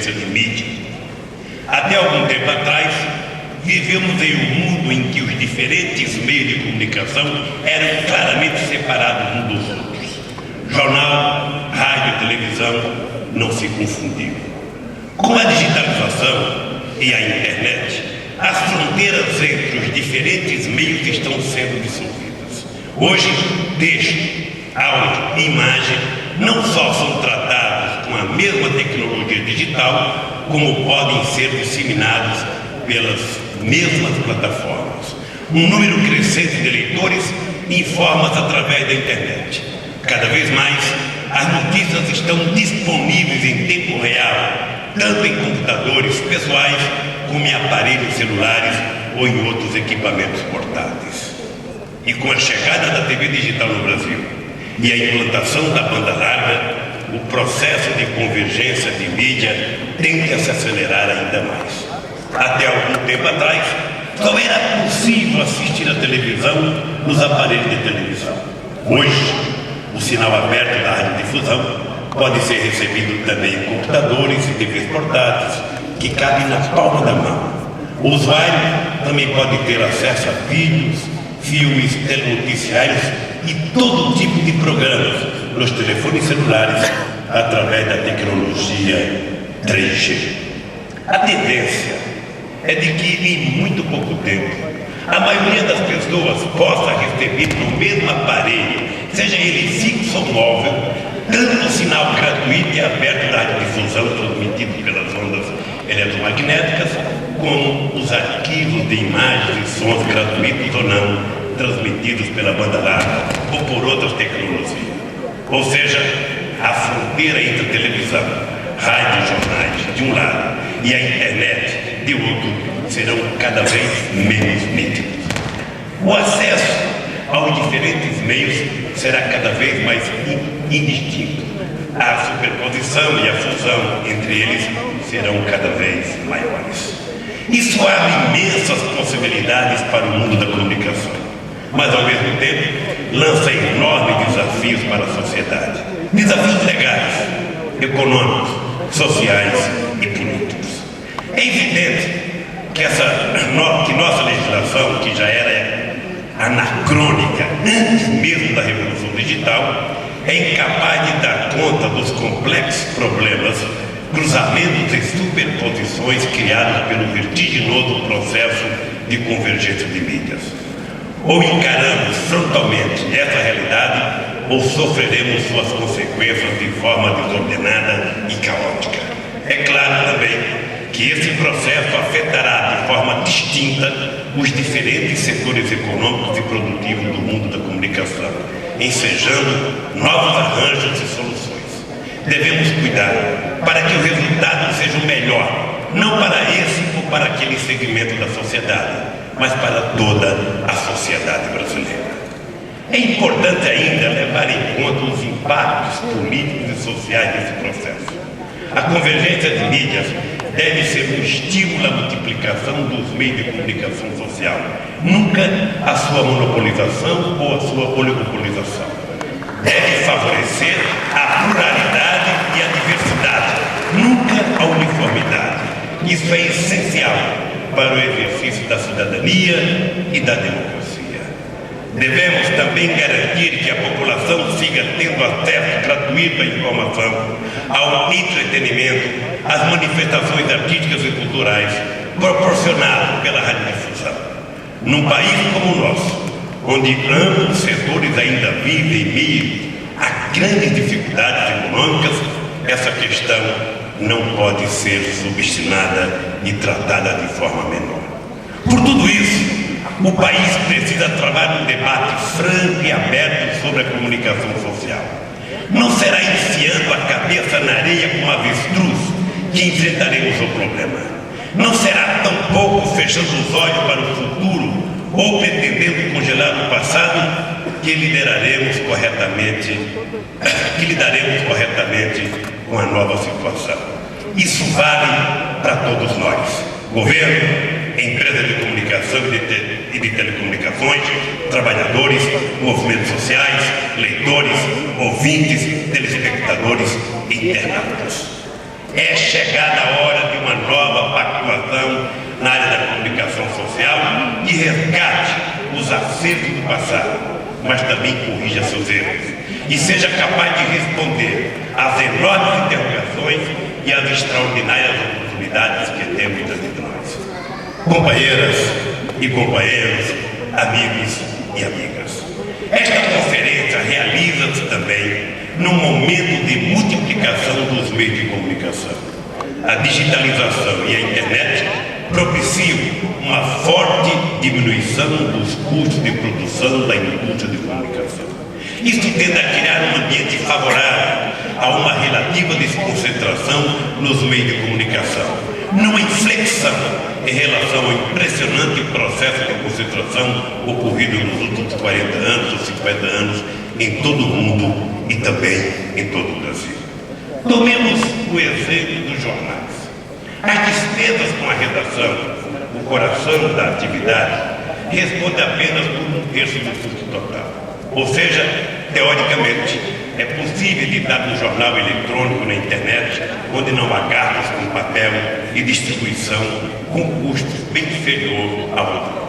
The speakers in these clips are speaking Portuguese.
convergência de mídia. Até algum tempo atrás, vivemos em um mundo em que os diferentes meios de comunicação eram claramente separados uns dos outros. Jornal, rádio, televisão não se confundiam. Com a digitalização e a internet, as fronteiras entre os diferentes meios estão sendo dissolvidas. Hoje, texto, áudio e imagem não só são tratados com a mesma tecnologia digital, como podem ser disseminados pelas mesmas plataformas. Um número crescente de leitores informa-se através da internet. Cada vez mais, as notícias estão disponíveis em tempo real, tanto em computadores pessoais como em aparelhos celulares ou em outros equipamentos portáteis. E com a chegada da TV digital no Brasil e a implantação da banda larga, o processo de convergência de mídia tende a se acelerar ainda mais. Até algum tempo atrás, só era possível assistir a televisão nos aparelhos de televisão. Hoje, o sinal aberto da radiodifusão pode ser recebido também em computadores e TVs portáteis, que cabem na palma da mão. O usuário também pode ter acesso a vídeos, filmes, telenoticiários e todo tipo de programas nos telefones celulares através da tecnologia 3G. A tendência é de que em muito pouco tempo a maioria das pessoas possa receber no mesmo aparelho, seja ele fixo ou móvel, tanto o sinal gratuito e aberto da radiodifusão transmitido pelas ondas eletromagnéticas, como os arquivos de imagens e sons gratuitos ou não, transmitidos pela banda larga ou por outras tecnologias. Ou seja, a fronteira entre televisão, rádio e jornais de um lado e a internet de outro serão cada vez menos nítidos. O acesso aos diferentes meios será cada vez mais indistinto. A superposição e a fusão entre eles serão cada vez maiores. Isso abre imensas possibilidades para o mundo da comunicação, mas ao mesmo tempo lança enormes desafios para a sociedade. Desafios legais, econômicos, sociais e políticos. É evidente que nossa legislação, que já era anacrônica antes mesmo da Revolução Digital, é incapaz de dar conta dos complexos problemas, cruzamentos e superposições criados pelo vertiginoso processo de convergência de mídias. Ou encaramos frontalmente essa realidade, ou sofreremos suas consequências de forma desordenada e caótica. É claro também que esse processo afetará de forma distinta os diferentes setores econômicos e produtivos do mundo da comunicação, ensejando novos arranjos e soluções. Devemos cuidar para que o resultado seja o melhor, não para esse ou para aquele segmento da sociedade, mas para toda a sociedade brasileira. É importante ainda levar em conta os impactos políticos e sociais desse processo. A convergência de mídias deve ser um estímulo à multiplicação dos meios de comunicação social, nunca a sua monopolização ou a sua oligopolização. Deve favorecer a pluralidade e a diversidade, nunca a uniformidade. Isso é essencial para o exercício da cidadania e da democracia. Devemos também garantir que a população siga tendo acesso gratuito à informação, ao entretenimento, às manifestações artísticas e culturais proporcionadas pela radiodifusão. Num país como o nosso, onde ambos os setores ainda vivem em meio a grandes dificuldades econômicas, essa questão não pode ser subestimada e tratada de forma menor. Por tudo isso, o país precisa travar um debate franco e aberto sobre a comunicação social. Não será enfiando a cabeça na areia como avestruz que enfrentaremos o problema. Não será tampouco fechando os olhos para o futuro ou pretendendo congelar o passado que lidaremos corretamente com a nova situação. Isso vale para todos nós: governo, empresas de comunicação e de telecomunicações, trabalhadores, movimentos sociais, leitores, ouvintes, telespectadores e internautas. É chegada a hora de uma nova pactuação na área da comunicação social que resgate os acertos do passado, mas também corrija seus erros e seja capaz de responder às enormes interrogações e às extraordinárias oportunidades que temos diante de nós. Companheiras e companheiros, amigos e amigas, esta conferência realiza-se também num momento de multiplicação dos meios de comunicação. A digitalização e a internet propiciam uma forte diminuição dos custos de produção da indústria de comunicação. Isso tende a criar um ambiente favorável a uma relativa desconcentração nos meios de comunicação, numa inflexão em relação ao impressionante processo de concentração ocorrido nos últimos 40 anos ou 50 anos em todo o mundo e também em todo o Brasil. Tomemos o exemplo dos jornais. As despesas com a redação, o coração da atividade, responde apenas por 1/3 do custo total. Ou seja, teoricamente, é possível editar um jornal eletrônico na internet, onde não há gastos com papel e distribuição com custos bem inferior ao outro.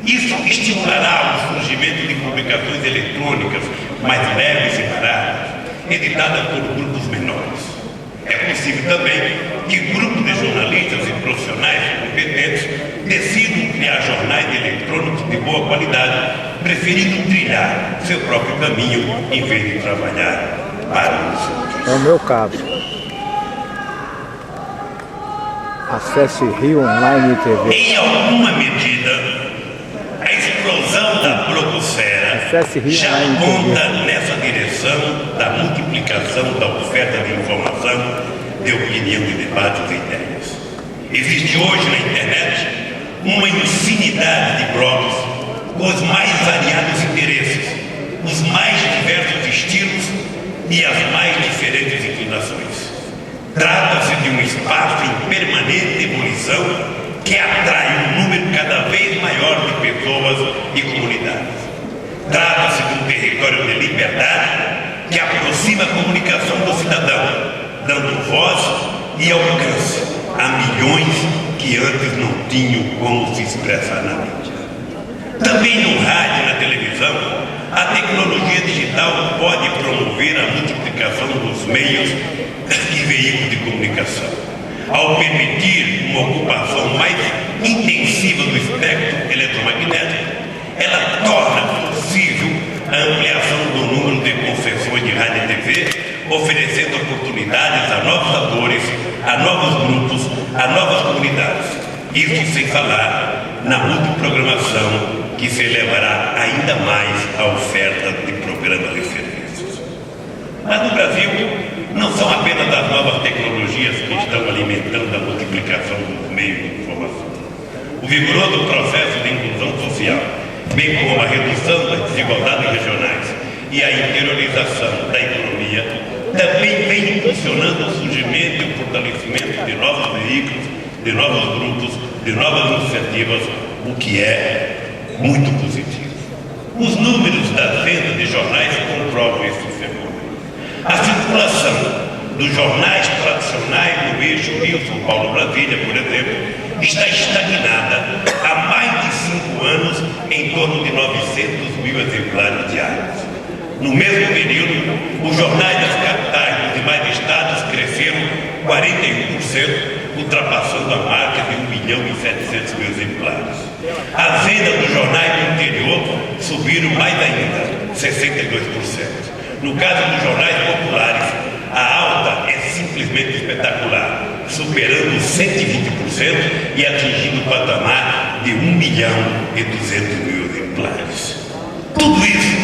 Isso estimulará o surgimento de publicações eletrônicas mais leves e baratas, editadas por grupos menores. É possível também que grupos de jornalistas e profissionais competentes decidam criar jornais eletrônicos de boa qualidade, preferindo trilhar seu próprio caminho em vez de trabalhar para os outros. É o meu caso. Acesse Rio Online TV. Em alguma medida, a explosão da blogosfera já aponta nessa direção da multiplicação da oferta de informação, de opinião e debates e ideias. Existe hoje na internet uma infinidade de blogs com os mais variados interesses, os mais diversos estilos e as mais diferentes inclinações. Trata-se de um espaço em permanente evolução que atrai um número cada vez maior de pessoas e comunidades. Trata-se de um território de liberdade que aproxima a comunicação do cidadão, dando voz e alcance a milhões que antes não tinham como se expressar na mídia. Também no rádio e na televisão, a tecnologia digital pode promover a multiplicação dos meios e veículos de comunicação, ao permitir uma ocupação mais intensiva do espectro eletromagnético. Ela torna possível a ampliação do número de concessões de rádio e TV, oferecendo oportunidades a novos atores, a novos grupos, a novas comunidades. Isso sem falar na multiprogramação, que se elevará ainda mais a oferta de programas e serviços. Mas no Brasil, não são apenas as novas tecnologias que estão alimentando a multiplicação dos meios de informação. O vigoroso processo de inclusão social, bem como a redução das desigualdades regionais e a interiorização da economia, também vem impulsionando o surgimento e o fortalecimento de novos veículos, de novos grupos, de novas iniciativas, o que é muito positivo. Os números das vendas de jornais comprovam esse fenômeno. A circulação dos jornais tradicionais no eixo Rio-São Paulo-Brasília, por exemplo, está estagnada há mais de 5 anos em torno de 900 mil exemplares diários. No mesmo período, os jornais das capitais dos demais estados cresceram 41%, ultrapassando a marca de 1.700.000 exemplares. As vendas dos jornais do interior subiram mais ainda, 62%. No caso dos jornais populares, a alta é simplesmente espetacular, superando 120% e atingindo o patamar de 1.200.000 exemplares. Tudo isso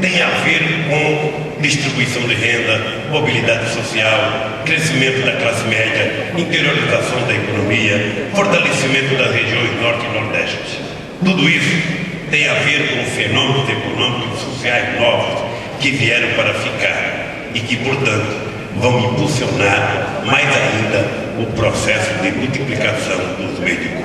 tem a ver com distribuição de renda, mobilidade social, crescimento da classe média, interiorização da economia, fortalecimento das regiões norte e nordeste. Tudo isso tem a ver com fenômenos econômicos e sociais novos que vieram para ficar e que, portanto, vão impulsionar mais ainda o processo de multiplicação dos meios de comunicação.